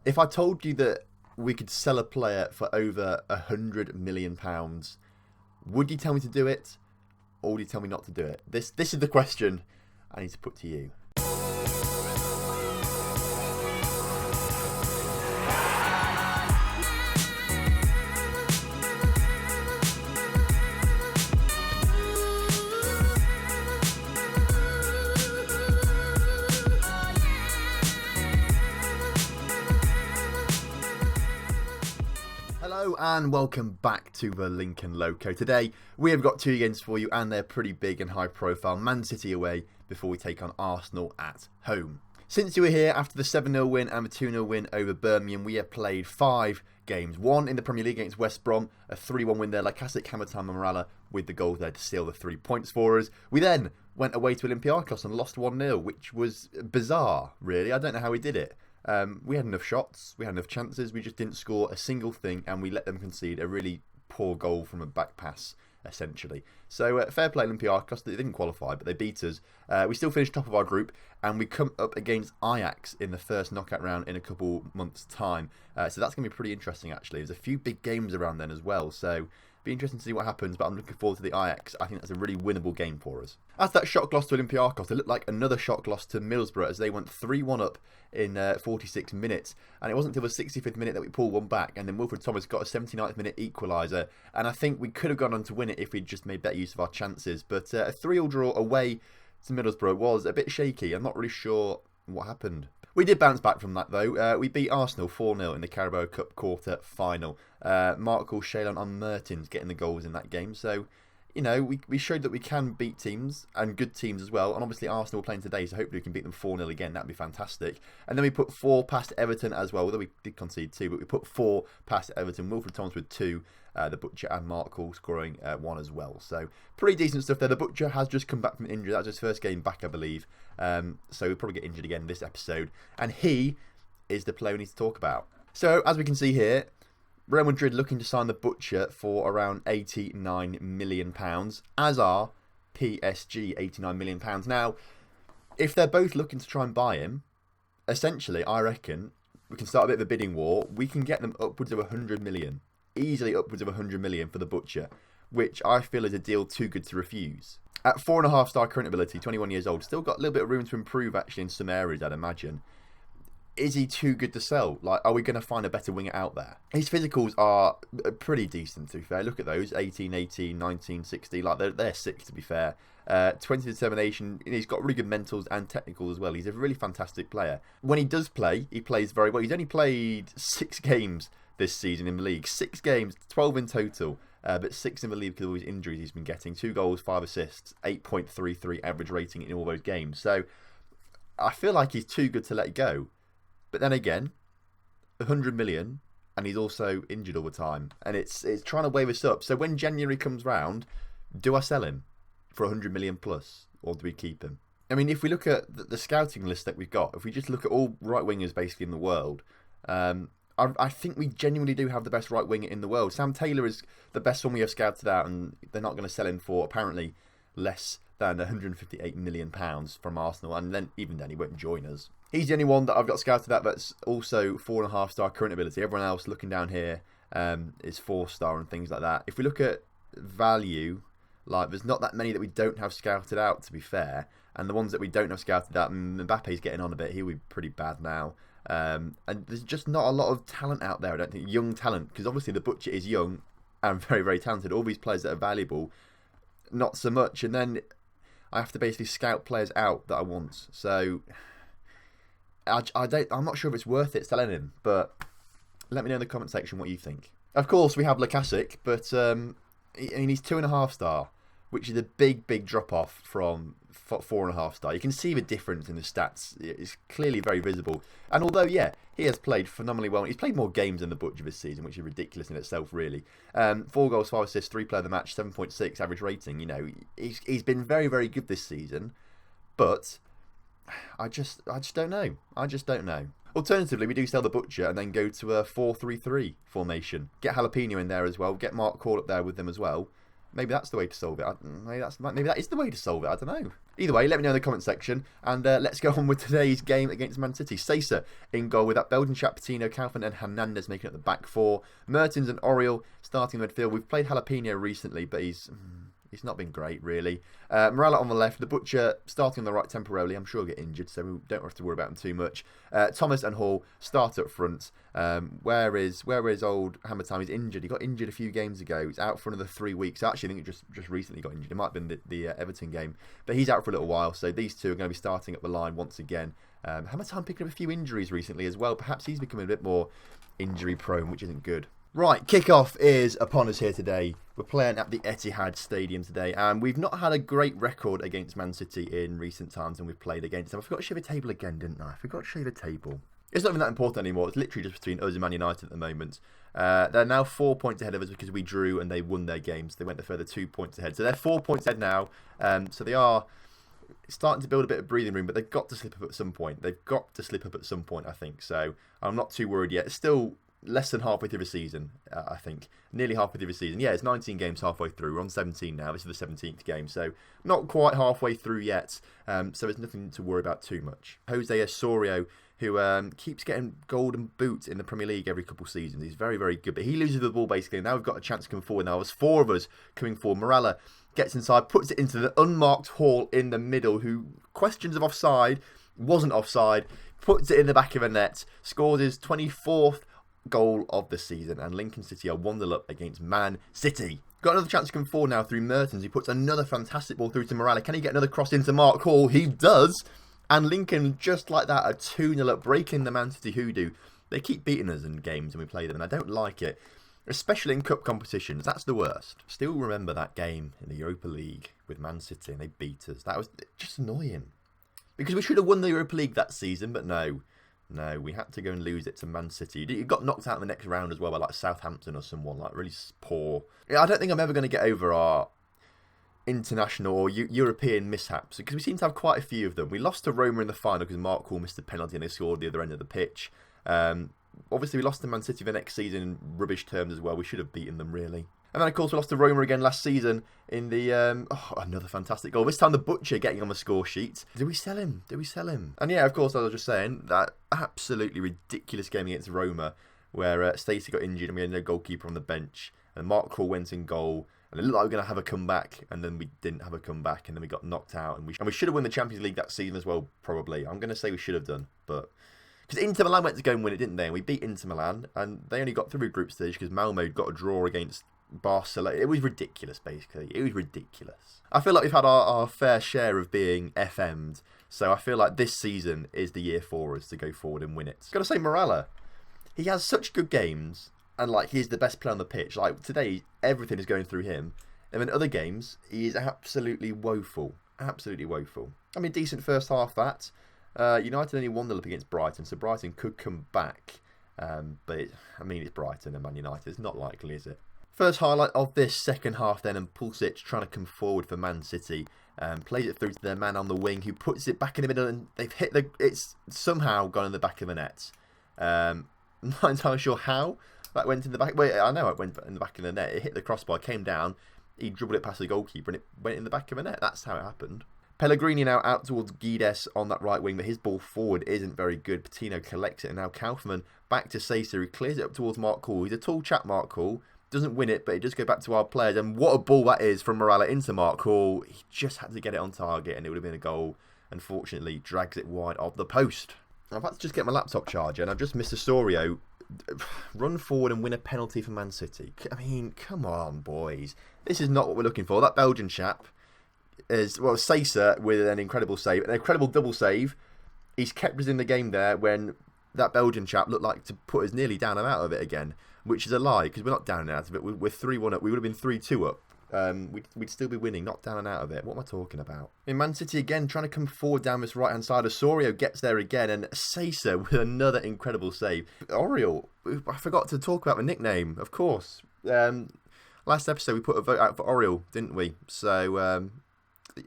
If I told you that we could sell a player for over £100 million, would you tell me to do it, or would you tell me not to do it? This is the question I need to put to you. Hello and welcome back to the Lincoln Loco. Today we have got two games for you and they're pretty big and high profile. Man City away before we take on Arsenal at home. Since you were here after the 7-0 win and the 2-0 win over Birmingham, we have played 5 games. One in the Premier League against West Brom, a 3-1 win there. Like classic Hammer Time and Morala with the goals there to seal the 3 points for us. We then went away to Olympiacos and lost 1-0, which was bizarre, really. I don't know how we did it. We had enough shots, we had enough chances, we just didn't score a single thing and we let them concede a really poor goal from a back pass, essentially. So fair play Olympiacos, they didn't qualify but they beat us. We still finished top of our group and we come up against Ajax in the first knockout round in a couple months' time. So that's going to be pretty interesting actually. There's a few big games around then as well, so be interesting to see what happens, but I'm looking forward to the Ajax. I think that's a really winnable game for us. As that shock loss to Olympiacos, it looked like another shock loss to Middlesbrough as they went 3-1 up in 46 minutes. And it wasn't until the 65th minute that we pulled one back, and then Wilfred Thomas got a 79th minute equaliser. And I think we could have gone on to win it if we'd just made better use of our chances. But a 3-3 draw away to Middlesbrough was a bit shaky. I'm not really sure what happened. We did bounce back from that though. We beat Arsenal 4-0 in the Carabao Cup quarter final. Marco, Shaylon and Mertens getting the goals in that game. So, you know, we showed that we can beat teams and good teams as well. And obviously Arsenal are playing today, so hopefully we can beat them 4-0 again. That'd be fantastic. And then we put 4 past Everton as well, although we did concede 2, but we put 4 past Everton. Wilfred Thomas with 2. The Butcher and Mark Hall scoring 1 as well. So pretty decent stuff there. The Butcher has just come back from injury. That was his first game back, I believe. So he'll probably get injured again this episode. And he is the player we need to talk about. So as we can see here, Real Madrid looking to sign the Butcher for around £89 million, as are PSG, £89 million. Now, if they're both looking to try and buy him, essentially, I reckon, we can start a bit of a bidding war. We can get them upwards of 100 million. Easily upwards of 100 million for the Butcher, which I feel is a deal too good to refuse. At 4.5 star current ability, 21 years old, still got a little bit of room to improve actually in some areas, I'd imagine. Is he too good to sell? Like, are we going to find a better winger out there? His physicals are pretty decent, to be fair. Look at those, 18, 18, 19, 60. Like, they're sick, to be fair. 20 determination. He's got really good mentals and technical as well. He's a really fantastic player. When he does play, he plays very well. He's only played 6 games this season in the league. 6 games, 12 in total. But 6 in the league because of all his injuries he's been getting. 2 goals, 5 assists, 8.33 average rating in all those games. So, I feel like he's too good to let go. But then again, 100 million, and he's also injured all the time. And it's trying to weigh this up. So when January comes round, do I sell him for 100 million plus? Or do we keep him? I mean, if we look at the scouting list that we've got, if we just look at all right wingers basically in the world, I think we genuinely do have the best right winger in the world. Sam Taylor is the best one we have scouted out, and they're not going to sell him for apparently less than £158 million from Arsenal. And then even then, he won't join us. He's the only one that I've got scouted out that's also 4.5 star current ability. Everyone else looking down here is 4 star and things like that. If we look at value, like there's not that many that we don't have scouted out, to be fair. And the ones that we don't have scouted out, Mbappe's getting on a bit. He'll be pretty bad now. And there's just not a lot of talent out there, I don't think. Young talent, because obviously the Butcher is young and very, very talented. All these players that are valuable, not so much. And then I have to basically scout players out that I want. So I'm not sure if it's worth it selling him, but let me know in the comment section what you think. Of course, we have Lacasic, but he's 2.5 star, which is a big, big drop off from 4.5 star. You can see the difference in the stats. It's clearly very visible. And although, yeah, he has played phenomenally well. He's played more games than the Butcher this season, which is ridiculous in itself, really. 4 goals, 5 assists, 3 player of the match, 7.6 average rating. You know, he's been very, very good this season, but I just don't know. I just don't know. Alternatively, we do sell the Butcher and then go to a 4-3-3 formation. Get Jalapeno in there as well. Get Mark Hall up there with them as well. Maybe that's the way to solve it. Maybe that is the way to solve it. I don't know. Either way, let me know in the comment section. And let's go on with today's game against Man City. Sesa in goal with that Belgian chap, Patino, Kaufman and Hernandez making up the back four. Mertens and Oriol starting the midfield. We've played Jalapeno recently, but he's not been great, really. Morala on the left. The Butcher starting on the right temporarily. I'm sure he'll get injured, so we don't have to worry about him too much. Thomas and Hall start up front. Where is old Hammer Time? He's injured. He got injured a few games ago. He's out for another 3 weeks. Actually, I think he just recently got injured. It might have been the Everton game. But he's out for a little while, so these two are going to be starting up the line once again. Hammer Time picking up a few injuries recently as well. Perhaps he's becoming a bit more injury prone, which isn't good. Right, kickoff is upon us here today. We're playing at the Etihad Stadium today, and we've not had a great record against Man City in recent times when we've played against them. I forgot to show the table again, didn't I? I forgot to show the table. It's not even that important anymore. It's literally just between us and Man United at the moment. They're now 4 points ahead of us because we drew and they won their games. They went a further 2 points ahead. So they're 4 points ahead now. So they are starting to build a bit of breathing room, but they've got to slip up at some point. I think. So I'm not too worried yet. It's still less than halfway through the season, I think. Nearly halfway through the season. Yeah, it's 19 games halfway through. We're on 17 now. This is the 17th game. So not quite halfway through yet. So there's nothing to worry about too much. Jose Osorio, who keeps getting golden boot in the Premier League every couple of seasons. He's very, very good. But he loses the ball basically. Now we've got a chance to come forward. Now there's 4 of us coming forward. Morala gets inside, puts it into the unmarked Hall in the middle, who questions of offside, wasn't offside, puts it in the back of a net, scores his 24th goal of the season, and Lincoln City are 1-0 up against Man City. Got another chance to come forward now through Mertens. He puts another fantastic ball through to Morala. Can he get another cross into Mark Hall? He does. And Lincoln, just like that, are 2-0 up, breaking the Man City hoodoo. They keep beating us in games when we play them, and I don't like it. Especially in cup competitions. That's the worst. Still remember that game in the Europa League with Man City, and they beat us. That was just annoying. Because we should have won the Europa League that season, but no. No, we had to go and lose it to Man City. You got knocked out in the next round as well by like Southampton or someone, like really poor. Yeah, I don't think I'm ever going to get over our international or European mishaps, because we seem to have quite a few of them. We lost to Roma in the final because Mark Hall missed a penalty and they scored the other end of the pitch. Obviously, we lost to Man City the next season in rubbish terms as well. We should have beaten them, really. And then, of course, we lost to Roma again last season in the... another fantastic goal. This time, the Butcher getting on the score sheet. Do we sell him? And yeah, of course, as I was just saying, that absolutely ridiculous game against Roma, where Stacey got injured and we had no goalkeeper on the bench. And Mark Hall went in goal. And it looked like we were going to have a comeback. And then we didn't have a comeback. And then we got knocked out. And we should have won the Champions League that season as well, probably. I'm going to say we should have done. But... because Inter Milan went to go and win it, didn't they? And we beat Inter Milan. And they only got through group stage because Malmo got a draw against Barcelona. It was ridiculous, basically. It was ridiculous. I feel like we've had our fair share of being FM'd. So I feel like this season is the year for us to go forward and win it. Got to say, Morala, he has such good games. And like, he's the best player on the pitch. Like, today, everything is going through him. And in other games, he is absolutely woeful. Absolutely woeful. I mean, decent first half, that. United only 1-0 up against Brighton, so Brighton could come back. But, it's Brighton and Man United. It's not likely, is it? First highlight of this second half then, and Pulisic trying to come forward for Man City. Plays it through to their man on the wing, who puts it back in the middle, and they've hit it's somehow gone in the back of the net. I'm not entirely sure how that went in the back. Wait, I know it went in the back of the net. It hit the crossbar, came down, he dribbled it past the goalkeeper, and it went in the back of the net. That's how it happened. Pellegrini now out towards Guedes on that right wing, but his ball forward isn't very good. Patino collects it, and now Kaufman back to Sesa, who clears it up towards Mark Hall. He's a tall chap, Mark Hall. Doesn't win it, but it does go back to our players. And what a ball that is from Morala into Mark Hall. He just had to get it on target, and it would have been a goal. Unfortunately, drags it wide of the post. I've had to just get my laptop charger, and I've just missed Osorio run forward and win a penalty for Man City. I mean, come on, boys. This is not what we're looking for. That Belgian chap is, well, Sesa with an incredible save, an incredible double save. He's kept us in the game there when that Belgian chap looked like to put us nearly down and out of it again, which is a lie, because we're not down and out of it. We're 3-1 up. We would have been 3-2 up. We'd still be winning, not down and out of it. What am I talking about? In Man City again, trying to come forward down this right-hand side. Osorio gets there again, and Sesa with another incredible save. Oriol, I forgot to talk about the nickname, of course. Last episode we put a vote out for Oriol, didn't we? So,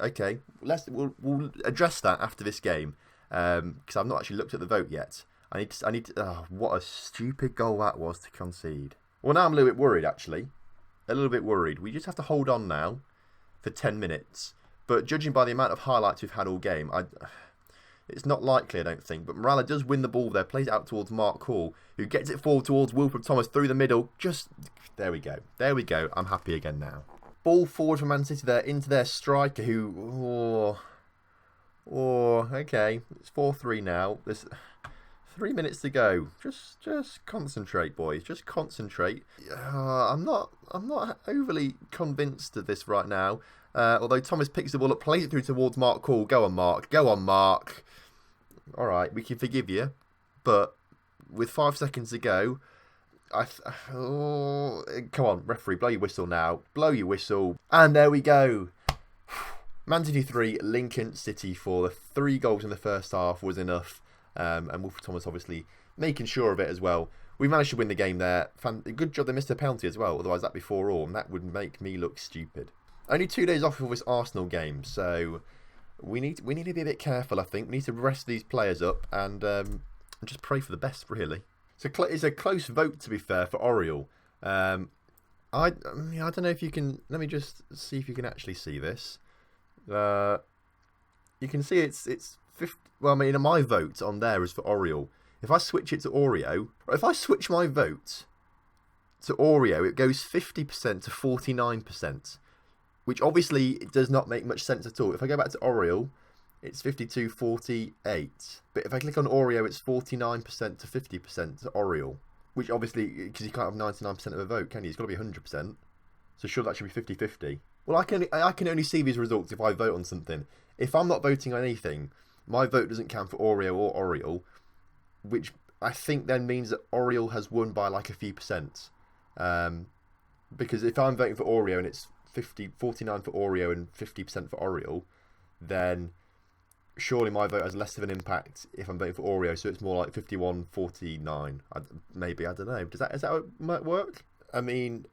okay, we'll address that after this game, because I've not actually looked at the vote yet. I need to, what a stupid goal that was to concede. Well, now I'm a little bit worried, actually. a little bit worried. We just have to hold on now for 10 minutes. But judging by the amount of highlights we've had all game, it's not likely, I don't think. But Morala does win the ball there, plays it out towards Mark Hall, who gets it forward towards Wilfred Thomas through the middle. There we go. There we go. I'm happy again now. Ball forward from Man City there into their striker, who... okay. It's 4-3 now. There's 3 minutes to go. Just concentrate, boys. Just concentrate. I'm not overly convinced of this right now. Although Thomas picks the ball up, plays it through towards Mark Hall. Go on, Mark. Go on, Mark. All right, we can forgive you. But with 5 seconds to go, come on, referee, blow your whistle now. Blow your whistle. And there we go. Man City 3, Lincoln City 4. The 3 goals in the first half was enough. And Wilfred Thomas obviously making sure of it as well. We managed to win the game there. Good job they missed a penalty as well. Otherwise that'd be 4-4 and that would make me look stupid. Only 2 days off for this Arsenal game, so we need to be a bit careful, I think. We need to rest these players up and just pray for the best, really. So it's a close vote, to be fair, for Oriel. I don't know if you can... Let me just see if you can actually see this. You can see it's 50... Well, I mean, my vote on there is for Oriel. If I switch it to Oreo... Or if I switch my vote to Oreo, it goes 50% to 49%. Which obviously does not make much sense at all. If I go back to Oriel, it's 52-48. But if I click on Oreo, it's 49% to 50% to Oriel. Which obviously, because you can't have 99% of a vote, can you? It's got to be 100%. So sure, that should be 50-50. Well, I can only see these results if I vote on something. If I'm not voting on anything, my vote doesn't count for Oreo or Oriel. Which I think then means that Oriel has won by like a few percent. Because if I'm voting for Oreo and it's 49 for Oreo and 50% for Oriel, then surely my vote has less of an impact if I'm voting for Oreo, so it's more like 51-49. Maybe, I don't know. Is that how it might work? I mean,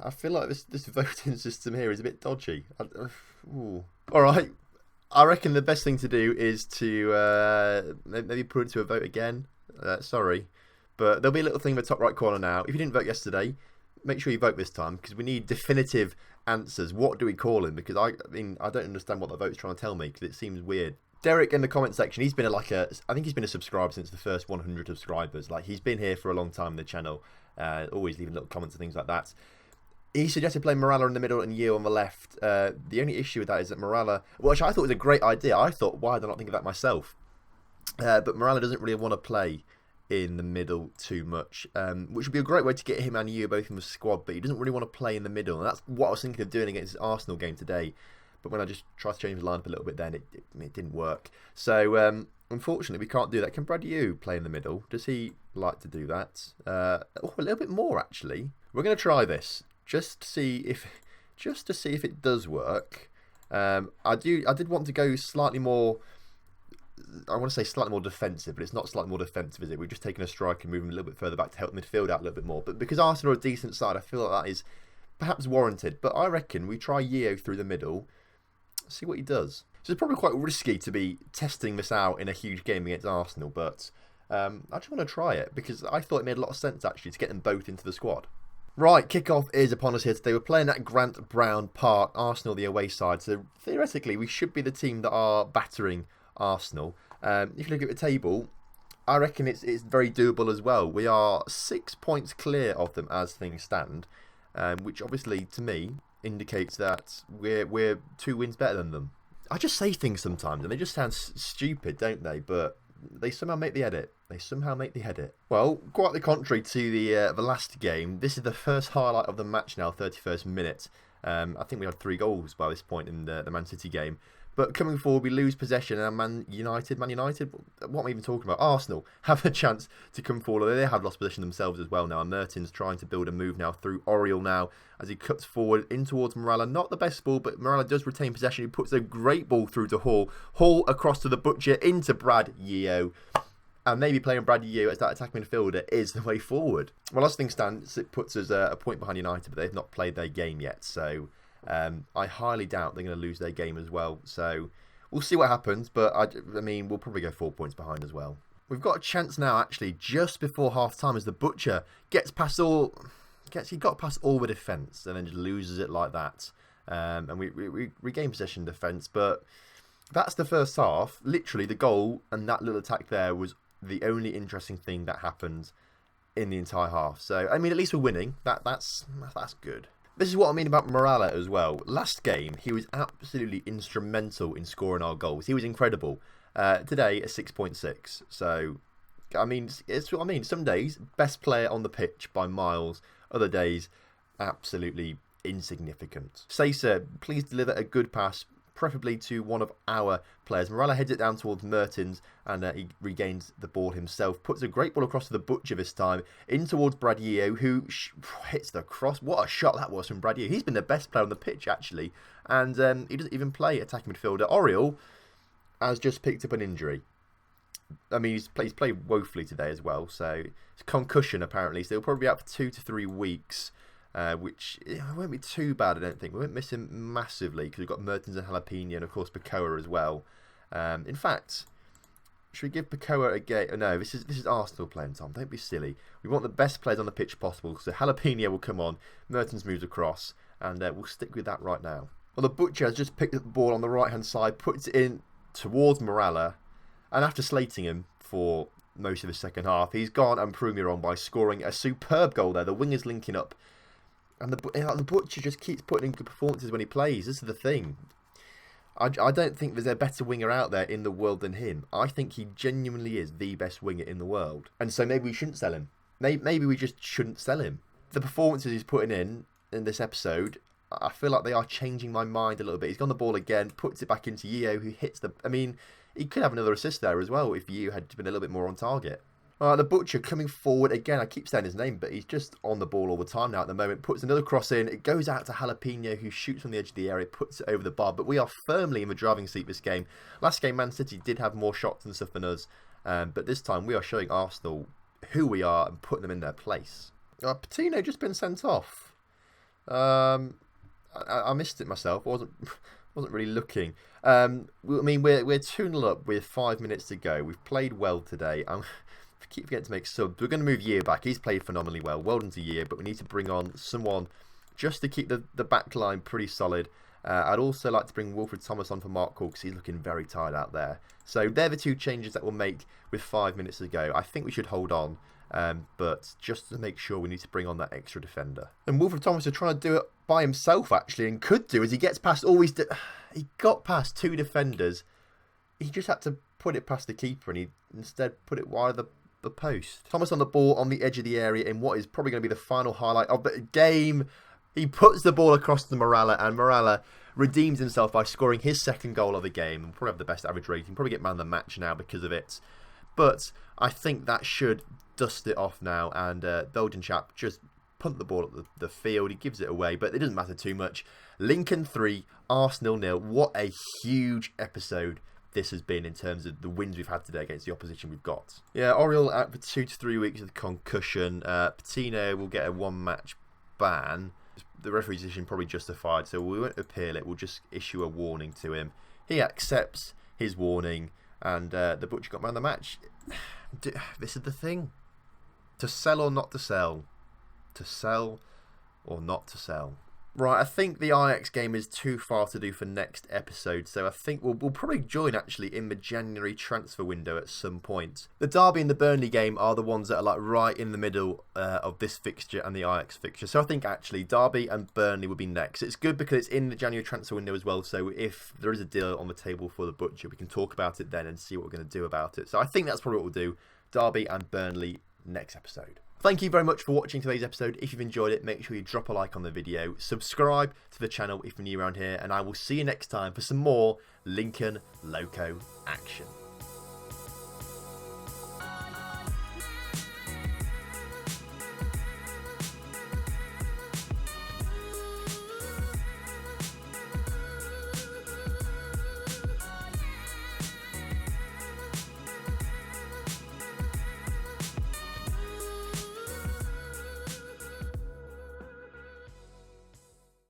I feel like this voting system here is a bit dodgy. Alright, I reckon the best thing to do is to maybe put it to a vote again. Sorry. But there'll be a little thing in the top right corner now. If you didn't vote yesterday, make sure you vote this time, because we need definitive answers. What do we call him? Because I mean, I don't understand what the vote's trying to tell me, because it seems weird. Derek in the comment section, he's been I think he's been a subscriber since the first 100 subscribers. Like, he's been here for a long time on the channel, always leaving little comments and things like that. He suggested playing Morala in the middle and Yeo on the left. The only issue with that is that Morala, which I thought was a great idea. I thought, why did I not think of that myself? But Morala doesn't really want to play in the middle too much, which would be a great way to get him and you both in the squad, but he doesn't really want to play in the middle, and that's what I was thinking of doing against this Arsenal game today. But when I just tried to change the lineup a little bit, then it didn't work. So unfortunately, we can't do that. Can Brad Yu play in the middle? Does he like to do that? A little bit more actually. We're going to try this just to see if it does work. I did want to go slightly more. I want to say slightly more defensive, but it's not slightly more defensive, is it? We've just taken a strike and moving a little bit further back to help midfield out a little bit more. But because Arsenal are a decent side, I feel like that is perhaps warranted. But I reckon we try Yeo through the middle, see what he does. So it's probably quite risky to be testing this out in a huge game against Arsenal, but I just want to try it because I thought it made a lot of sense actually to get them both into the squad. Right, kickoff is upon us here today. We're playing at Grant Brown Park, Arsenal the away side. So theoretically, we should be the team that are battering Arsenal. If you look at the table, I reckon it's very doable as well. We are 6 points clear of them as things stand, which obviously to me indicates that we're 2 wins better than them. I just say things sometimes and they just sound stupid, don't they? But they somehow make the edit. Well, quite the contrary to the last game. This is the first highlight of the match now, 31st minute. I think we had 3 goals by this point in the Man City game. But coming forward, we lose possession, and Man United, what am I even talking about? Arsenal have a chance to come forward. They have lost possession themselves as well now. And Mertens trying to build a move now through Oriel now as he cuts forward in towards Morala. Not the best ball, but Morala does retain possession. He puts a great ball through to Hall. Hall across to the Butcher into Brad Yeo. And maybe playing Brad Yu as that attacking midfielder is the way forward. Well, as things stand, it puts us a point behind United, but they've not played their game yet. So I highly doubt they're going to lose their game as well. So we'll see what happens. But I mean, we'll probably go 4 points behind as well. We've got a chance now, actually, just before half time, as the Butcher gets past all. he got past all the defence and then just loses it like that. And we regain possession defence, but that's the first half. Literally, the goal and that little attack there was the only interesting thing that happened in the entire half. So, I mean, at least we're winning. That's good. This is what I mean about Morala as well. Last game, he was absolutely instrumental in scoring our goals. He was incredible. Today, a 6.6. So, I mean, it's what I mean. Some days, best player on the pitch by miles. Other days, absolutely insignificant. Sasa, please deliver a good pass, preferably to one of our players. Morala heads it down towards Mertens, and he regains the ball himself. Puts a great ball across to the Butcher this time, in towards Bradillo, who hits the cross. What a shot that was from Bradillo. He's been the best player on the pitch, actually, and he doesn't even play attacking midfielder. Oriol has just picked up an injury. I mean, he's played woefully today as well, so it's a concussion apparently, so he'll probably be out for 2 to 3 weeks. Which won't be too bad, I don't think. We won't miss him massively because we've got Mertens and Jalapeno and, of course, Pacoa as well. In fact, should we give Pacoa a game? Oh, no, this is Arsenal playing, Tom. Don't be silly. We want the best players on the pitch possible. So Jalapeno will come on. Mertens moves across, and we'll stick with that right now. Well, the Butcher has just picked up the ball on the right-hand side, puts it in towards Morala, and after slating him for most of the second half, he's gone and proved me wrong by scoring a superb goal there. The wingers linking up. And the Butcher just keeps putting in good performances when he plays. This is the thing. I don't think there's a better winger out there in the world than him. I think he genuinely is the best winger in the world. And so maybe we shouldn't sell him. Maybe we just shouldn't sell him. The performances he's putting in this episode, I feel like they are changing my mind a little bit. He's got the ball again, puts it back into Yeo, who hits the... I mean, he could have another assist there as well if Yeo had been a little bit more on target. The Butcher coming forward again. I keep saying his name, but he's just on the ball all the time now at the moment. Puts another cross in. It goes out to Jalapeno, who shoots from the edge of the area, puts it over the bar. But we are firmly in the driving seat this game. Last game, Man City did have more shots and stuff than us. But this time, we are showing Arsenal who we are and putting them in their place. Patino just been sent off. I missed it myself. I wasn't really looking. I mean, we're 2-0 up with 5 minutes to go. We've played well today. I keep forgetting to make subs. We're going to move Year back. He's played phenomenally well. Well done to Year, but we need to bring on someone just to keep the back line pretty solid. I'd also like to bring Wilfred Thomas on for Mark Cole because he's looking very tired out there. So they're the 2 changes that we'll make with 5 minutes to go. I think we should hold on, but just to make sure we need to bring on that extra defender. And Wilfred Thomas is trying to do it by himself actually, and could do as he gets past he got past 2 defenders. He just had to put it past the keeper, and he instead put it wide of the post. Thomas on the ball on the edge of the area in what is probably going to be the final highlight of the game. He puts the ball across to Morala, and Morala redeems himself by scoring his second goal of the game. We'll probably have the best average rating. Probably get man of the match now because of it. But I think that should dust it off now, and Belgian chap just punt the ball at the field. He gives it away, but it doesn't matter too much. Lincoln 3, Arsenal 0. What a huge episode this has been in terms of the wins we've had today against the opposition we've got. Yeah, Oriol out for 2 to 3 weeks with concussion. Patino will get a 1-match ban. The referee's decision probably justified, so we won't appeal it. We'll just issue a warning to him. He accepts his warning, and the Butcher got man of the match. This is the thing. To sell or not to sell. To sell or not to sell. Right, I think the Ajax game is too far to do for next episode, so I think we'll probably join actually in the January transfer window at some point. The Derby and the Burnley game are the ones that are like right in the middle of this fixture and the Ajax fixture, so I think actually Derby and Burnley will be next. It's good because it's in the January transfer window as well, so if there is a deal on the table for the Butcher, we can talk about it then and see what we're going to do about it. So I think that's probably what we'll do. Derby and Burnley next episode. Thank you very much for watching today's episode. If you've enjoyed it, make sure you drop a like on the video. Subscribe to the channel if you're new around here. And I will see you next time for some more Lincoln Loco action.